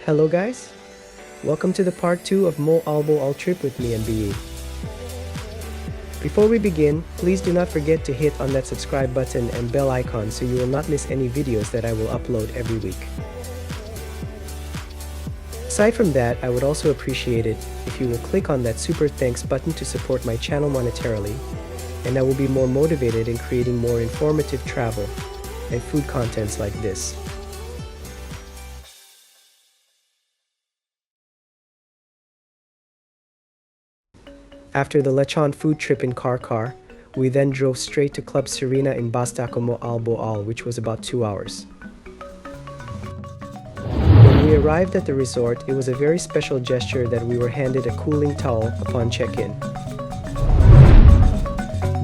Hello guys, welcome to the part 2 of Moalboal trip with me and BE. Before we begin, please do not forget to hit on that subscribe button and bell icon so you will not miss any videos that I will upload every week. Aside from that, I would also appreciate it if you will click on that super thanks button to support my channel monetarily, and I will be more motivated in creating more informative travel and food contents like this. After the lechon food trip in Car, we then drove straight to Club Serena in Bastaco, Moalboal, which was about 2 hours. When we arrived at the resort, it was a very special gesture that we were handed a cooling towel upon check-in.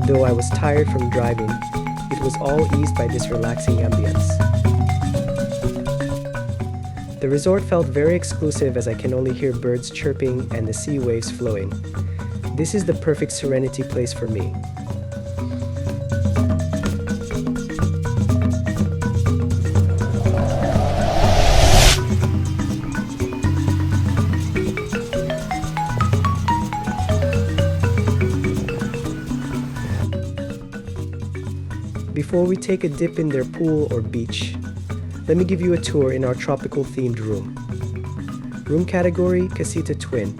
Though I was tired from driving, it was all eased by this relaxing ambience. The resort felt very exclusive as I can only hear birds chirping and the sea waves flowing. This is the perfect serenity place for me. Before we take a dip in their pool or beach, let me give you a tour in our tropical themed room. Room category, Casita Twin.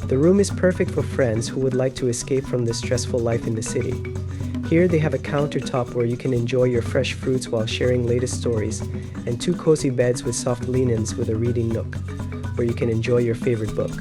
The room is perfect for friends who would like to escape from the stressful life in the city. Here they have a countertop where you can enjoy your fresh fruits while sharing latest stories, and 2 cozy beds with soft linens with a reading nook, where you can enjoy your favorite book.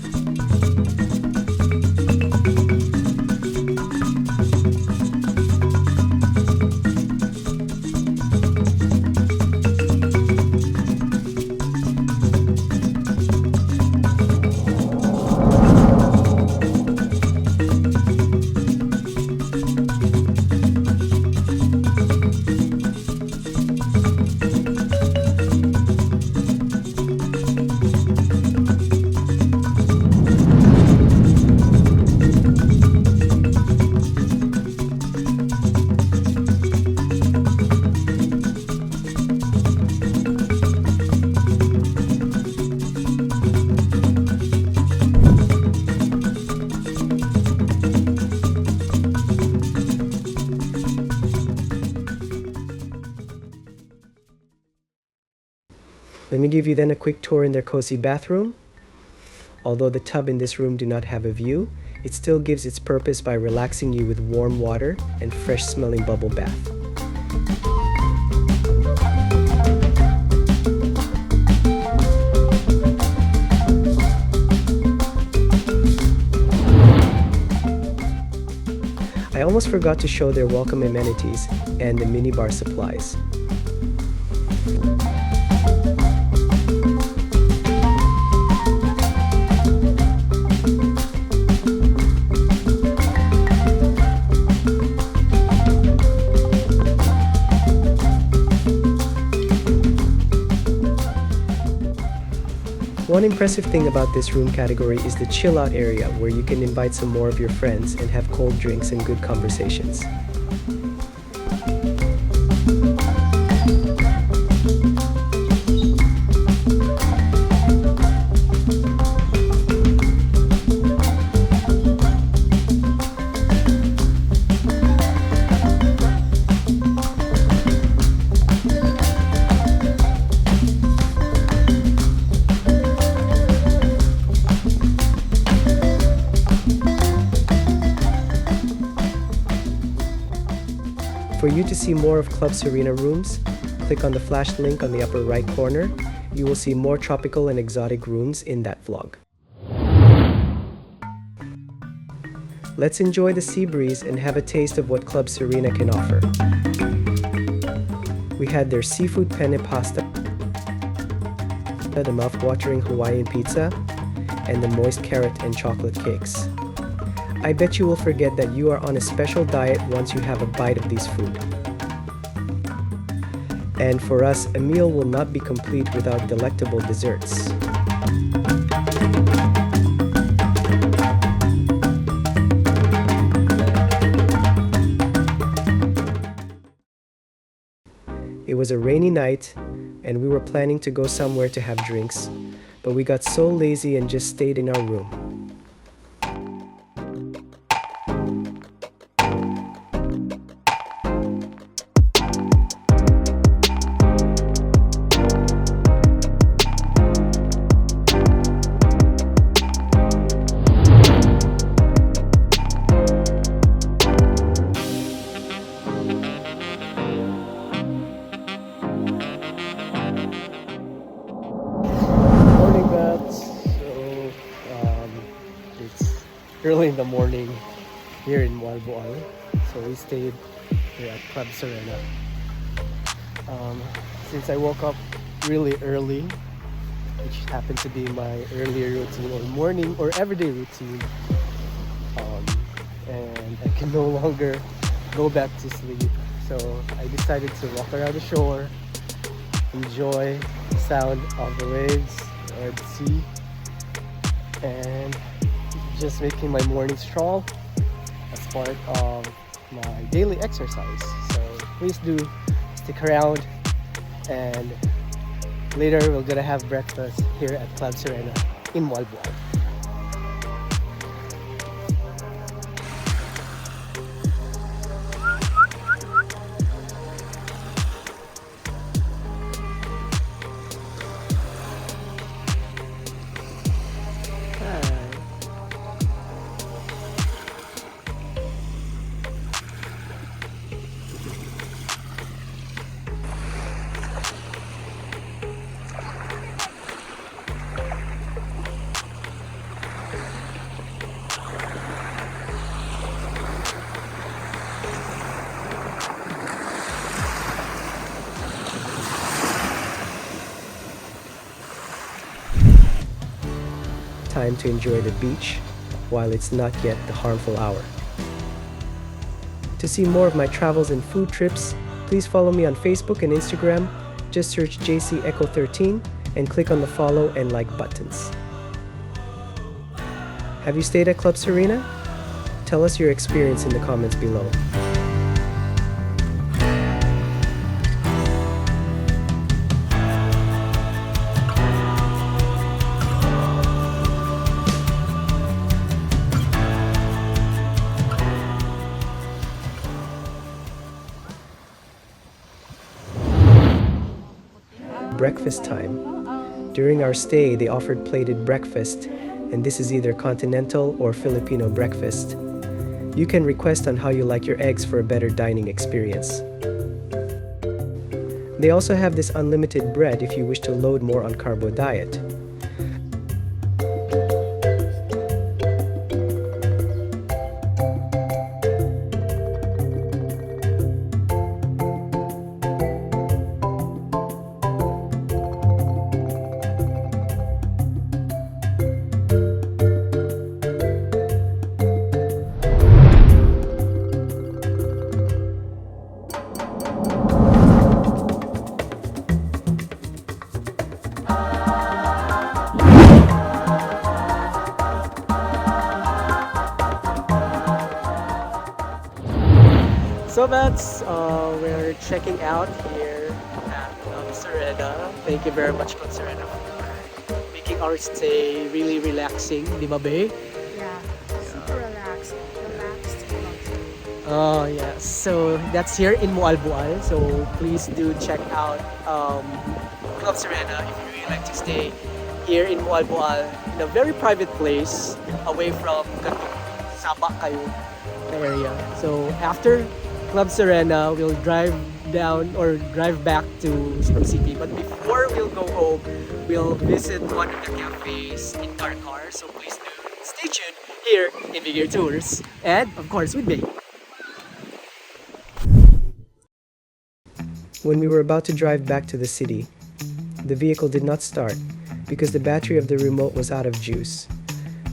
Let me give you then a quick tour in their cozy bathroom. Although the tub in this room do not have a view, it still gives its purpose by relaxing you with warm water and fresh smelling bubble bath. I almost forgot to show their welcome amenities and the minibar supplies. One impressive thing about this room category is the chill out area where you can invite some more of your friends and have cold drinks and good conversations. For you to see more of Club Serena rooms, click on the flash link on the upper right corner. You will see more tropical and exotic rooms in that vlog. Let's enjoy the sea breeze and have a taste of what Club Serena can offer. We had their seafood penne pasta, the mouth-watering Hawaiian pizza, and the moist carrot and chocolate cakes. I bet you will forget that you are on a special diet once you have a bite of these food. And for us, a meal will not be complete without delectable desserts. It was a rainy night, and we were planning to go somewhere to have drinks, but we got so lazy and just stayed in our room. Morning, Babs. It's early in the morning here in Moalboal. So we stayed here at Club Serena. Since I woke up really early, which happened to be my earlier routine or morning or everyday routine, and I can no longer go back to sleep. So I decided to walk around the shore, enjoy the sound of the waves or the sea, and just making my morning stroll as part of my daily exercise. So please do stick around, and later we're gonna have breakfast here at Club Serena in Moalboal. Time to enjoy the beach while it's not yet the harmful hour. To see more of my travels and food trips, please follow me on Facebook and Instagram. Just search JC Echo 13 and click on the follow and like buttons. Have you stayed at Club Serena? Tell us your experience in the comments below. Breakfast time. During our stay, they offered plated breakfast, and this is either continental or Filipino breakfast. You can request on how you like your eggs for a better dining experience. They also have this unlimited bread if you wish to load more on carbo diet. So that's we're checking out here at Club Serena. Thank you very much, Club Serena, for making our stay really relaxing. Di ba, babe? Yeah, super relaxed. Oh yes. So that's here in Moalboal. So please do check out Club Serena if you really like to stay here in Moalboal, in a very private place away from Sabak kayo area. So after Club Serena, we'll drive down or drive back to Cebu City. But before we'll go home, we'll visit one of the cafes in our car. So please do stay tuned here in Big Ear Tours. And of course with me. When we were about to drive back to the city, the vehicle did not start because the battery of the remote was out of juice.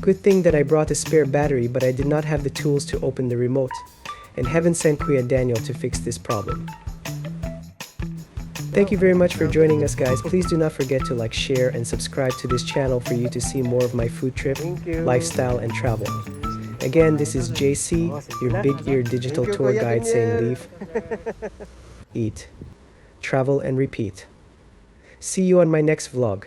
Good thing that I brought a spare battery, but I did not have the tools to open the remote. And heaven sent Kuya Daniel to fix this problem. Thank you very much for joining us, guys. Please do not forget to like, share, and subscribe to this channel for you to see more of my food trip, lifestyle, and travel. Again, this is JC, your Big Ear digital tour guide, saying leave, eat, travel, and repeat. See you on my next vlog.